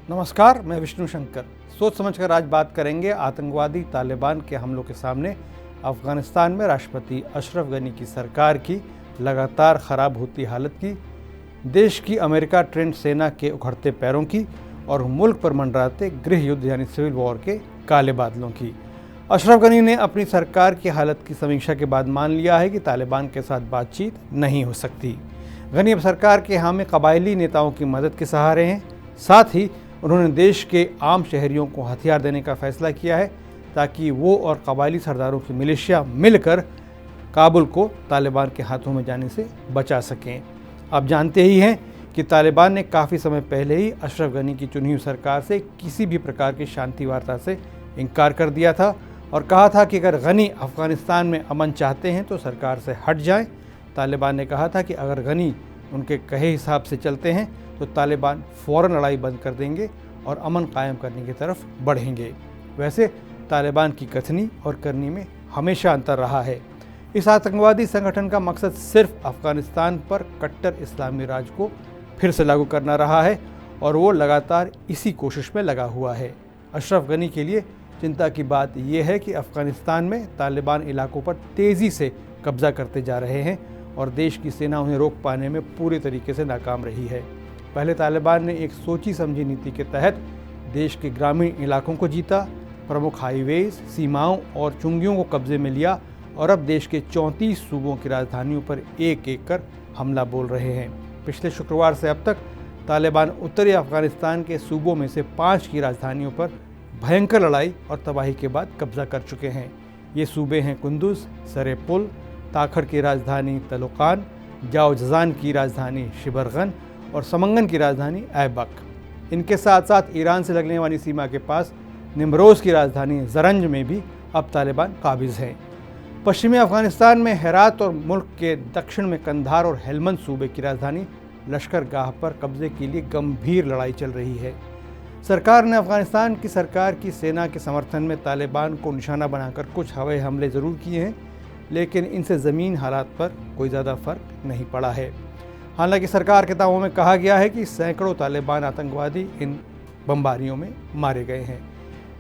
नमस्कार, मैं विष्णु शंकर। सोच समझकर आज बात करेंगे आतंकवादी तालिबान के हमलों के सामने अफगानिस्तान में राष्ट्रपति अशरफ गनी की सरकार की लगातार ख़राब होती हालत की, देश की अमेरिका ट्रेंड सेना के उखड़ते पैरों की और मुल्क पर मंडराते गृह युद्ध यानी सिविल वॉर के काले बादलों की। अशरफ गनी ने अपनी सरकार की हालत की समीक्षा के बाद मान लिया है कि तालिबान के साथ बातचीत नहीं हो सकती। गनी अब सरकार के हामी कबायली नेताओं की मदद के सहारे हैं। साथ ही उन्होंने देश के आम शहरियों को हथियार देने का फैसला किया है ताकि वो और कबायली सरदारों की मिलिशिया मिलकर काबुल को तालिबान के हाथों में जाने से बचा सकें। आप जानते ही हैं कि तालिबान ने काफ़ी समय पहले ही अशरफ गनी की चुनी हुई सरकार से किसी भी प्रकार की शांति वार्ता से इनकार कर दिया था और कहा था कि अगर गनी अफ़गानिस्तान में अमन चाहते हैं तो सरकार से हट जाएं। तालिबान ने कहा था कि अगर गनी उनके कहे हिसाब से चलते हैं तो तालिबान फ़ौरन लड़ाई बंद कर देंगे और अमन कायम करने की तरफ बढ़ेंगे। वैसे तालिबान की कथनी और करनी में हमेशा अंतर रहा है। इस आतंकवादी संगठन का मकसद सिर्फ अफ़गानिस्तान पर कट्टर इस्लामी राज को फिर से लागू करना रहा है और वो लगातार इसी कोशिश में लगा हुआ है। अशरफ गनी के लिए चिंता की बात यह है कि अफ़गानिस्तान में तालिबान इलाकों पर तेज़ी से कब्ज़ा करते जा रहे हैं और देश की सेना उन्हें रोक पाने में पूरी तरीके से नाकाम रही है। पहले तालिबान ने एक सोची समझी नीति के तहत देश के ग्रामीण इलाकों को जीता, प्रमुख हाईवेज, सीमाओं और चुंगियों को कब्जे में लिया और अब देश के 34 सूबों की राजधानियों पर एक एक कर हमला बोल रहे हैं। पिछले शुक्रवार से अब तक तालिबान उत्तरी अफ़गानिस्तान के सूबों में से 5 की राजधानियों पर भयंकर लड़ाई और तबाही के बाद कब्जा कर चुके हैं। ये सूबे हैं कुंदुज, सरेपुल, ताखर की राजधानी तलोकान, जाओजजान की राजधानी शिबरगन और समंगन की राजधानी ऐबक। इनके साथ साथ ईरान से लगने वाली सीमा के पास निमरोज़ की राजधानी जरंज में भी अब तालिबान काबिज़ हैं। पश्चिमी अफ़गानिस्तान में हेरात और मुल्क के दक्षिण में कंधार और हेलमंद सूबे की राजधानी लश्करगाह पर कब्जे के लिए गंभीर लड़ाई चल रही है। सरकार ने अफ़गानिस्तान की सरकार की सेना के समर्थन में तालिबान को निशाना बनाकर कुछ हवाई हमले ज़रूर किए हैं, लेकिन इनसे ज़मीन हालात पर कोई ज़्यादा फ़र्क नहीं पड़ा है। हालांकि सरकार के दावों में कहा गया है कि सैकड़ों तालिबान आतंकवादी इन बमबारियों में मारे गए हैं।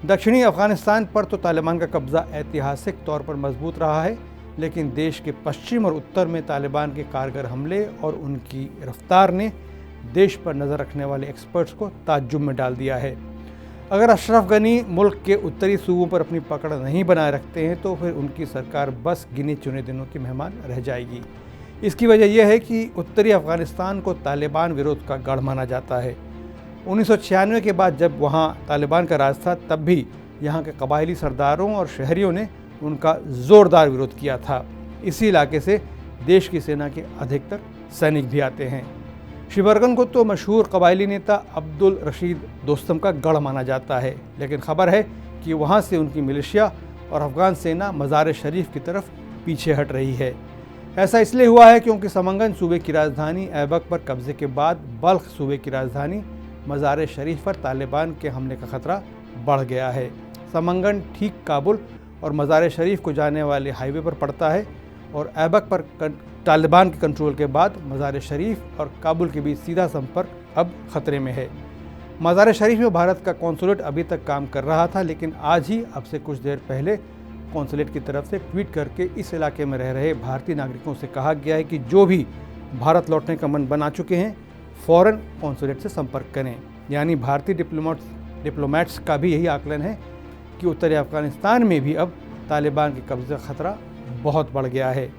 दक्षिणी अफ़गानिस्तान पर तो तालिबान का कब्ज़ा ऐतिहासिक तौर पर मजबूत रहा है, लेकिन देश के पश्चिम और उत्तर में तालिबान के कारगर हमले और उनकी रफ्तार ने देश पर नज़र रखने वाले एक्सपर्ट्स को ताज्जुब में डाल दिया है। अगर अशरफ गनी मुल्क के उत्तरी सूबों पर अपनी पकड़ नहीं बनाए रखते हैं तो फिर उनकी सरकार बस गिने चुने दिनों की मेहमान रह जाएगी। इसकी वजह यह है कि उत्तरी अफ़गानिस्तान को तालिबान विरोध का गढ़ माना जाता है। 1996 के बाद जब वहाँ तालिबान का राज था, तब भी यहाँ के कबायली सरदारों और शहरियों ने उनका ज़ोरदार विरोध किया था। इसी इलाके से देश की सेना के अधिकतर सैनिक भी आते हैं। शिबरगन को तो मशहूर कबायली नेता अब्दुल रशीद दोस्तम का गढ़ माना जाता है, लेकिन खबर है कि वहाँ से उनकी मिलिशिया और अफ़गान सेना मज़ार शरीफ की तरफ पीछे हट रही है। ऐसा इसलिए हुआ है क्योंकि समंगन सूबे की राजधानी ऐबक पर कब्जे के बाद बल्ख सूबे की राजधानी मज़ार शरीफ पर तालिबान के हमले का खतरा बढ़ गया है। समंगन ठीक काबुल और मज़ार शरीफ को जाने वाले हाईवे पर पड़ता है और ऐबक पर तालिबान के कंट्रोल के बाद मज़ार शरीफ और काबुल के बीच सीधा संपर्क अब ख़तरे में है। मज़ार शरीफ में भारत का कौंसुलेट अभी तक काम कर रहा था, लेकिन आज ही अब से कुछ देर पहले कौंसुलेट की तरफ से ट्वीट करके इस इलाके में रह रहे भारतीय नागरिकों से कहा गया है कि जो भी भारत लौटने का मन बना चुके हैं फ़ौरन कौंसुलेट से संपर्क करें। यानी भारतीय डिप्लोमेट्स का भी यही आकलन है कि उत्तरी अफ़गानिस्तान में भी अब तालिबान के कब्ज़े का खतरा बहुत बढ़ गया है।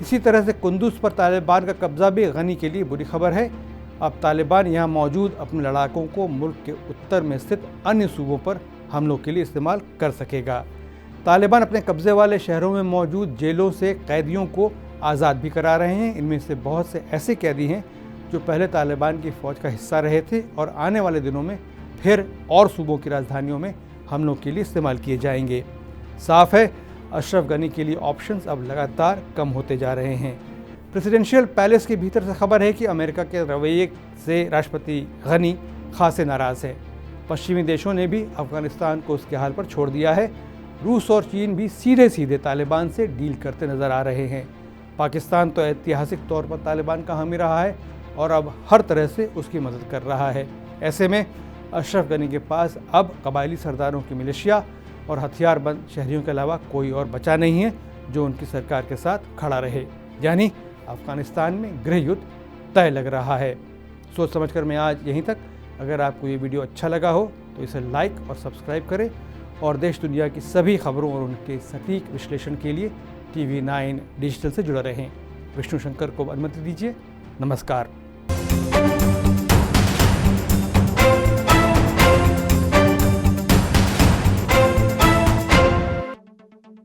इसी तरह से कुंदुज पर तालिबान का कब्ज़ा भी गनी के लिए बुरी खबर है। अब तालिबान यहाँ मौजूद अपने लड़ाकों को मुल्क के उत्तर में स्थित अन्य सूबों पर हमलों के लिए इस्तेमाल कर सकेगा। तालिबान अपने कब्ज़े वाले शहरों में मौजूद जेलों से कैदियों को आज़ाद भी करा रहे हैं। इनमें से बहुत से ऐसे कैदी हैं जो पहले तालिबान की फ़ौज का हिस्सा रहे थे और आने वाले दिनों में फिर और सूबों की राजधानियों में हमलों के लिए इस्तेमाल किए जाएंगे। साफ है, अशरफ गनी के लिए ऑप्शंस अब लगातार कम होते जा रहे हैं। प्रेसिडेंशियल पैलेस के भीतर से खबर है कि अमेरिका के रवैये से राष्ट्रपति गनी खासे नाराज़ हैं। पश्चिमी देशों ने भी अफ़गानिस्तान को उसके हाल पर छोड़ दिया है। रूस और चीन भी सीधे सीधे तालिबान से डील करते नज़र आ रहे हैं। पाकिस्तान तो ऐतिहासिक तौर पर तालिबान का हामी रहा है और अब हर तरह से उसकी मदद कर रहा है। ऐसे में अशरफ गनी के पास अब कबायली सरदारों की मिलिशिया और हथियारबंद शहरियों के अलावा कोई और बचा नहीं है जो उनकी सरकार के साथ खड़ा रहे। यानी अफगानिस्तान में गृह युद्ध तय लग रहा है। सोच समझकर मैं आज यहीं तक। अगर आपको ये वीडियो अच्छा लगा हो तो इसे लाइक और सब्सक्राइब करें और देश दुनिया की सभी खबरों और उनके सटीक विश्लेषण के लिए TV9 डिजिटल से जुड़े रहें। विष्णु शंकर को अनुमति दीजिए। नमस्कार।